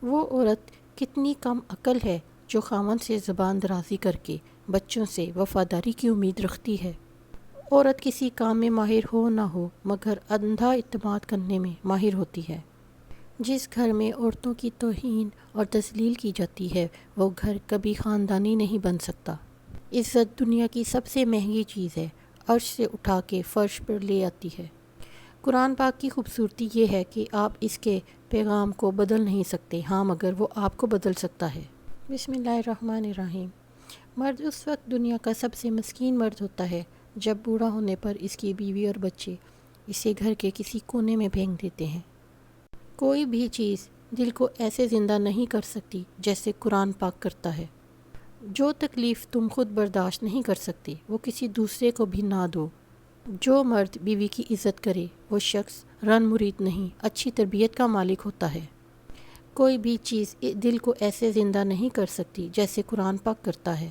وہ عورت کتنی کم عقل ہے جو خاوند سے زبان درازی کر کے بچوں سے وفاداری کی امید رکھتی ہے۔ عورت کسی کام میں ماہر ہو نہ ہو مگر اندھا اعتماد کرنے میں ماہر ہوتی ہے۔ جس گھر میں عورتوں کی توہین اور تذلیل کی جاتی ہے وہ گھر کبھی خاندانی نہیں بن سکتا۔ عزت دنیا کی سب سے مہنگی چیز ہے، عرش سے اٹھا کے فرش پر لے آتی ہے۔ قرآن پاک کی خوبصورتی یہ ہے کہ آپ اس کے پیغام کو بدل نہیں سکتے، ہاں مگر وہ آپ کو بدل سکتا ہے۔ بسم اللہ الرحمن الرحیم۔ مرد اس وقت دنیا کا سب سے مسکین مرد ہوتا ہے جب بوڑھا ہونے پر اس کی بیوی اور بچے اسے گھر کے کسی کونے میں پھینک دیتے ہیں۔ کوئی بھی چیز دل کو ایسے زندہ نہیں کر سکتی جیسے قرآن پاک کرتا ہے۔ جو تکلیف تم خود برداشت نہیں کر سکتے وہ کسی دوسرے کو بھی نہ دو۔ جو مرد بیوی کی عزت کرے وہ شخص رن مرید نہیں، اچھی تربیت کا مالک ہوتا ہے۔ کوئی بھی چیز دل کو ایسے زندہ نہیں کر سکتی جیسے قرآن پاک کرتا ہے۔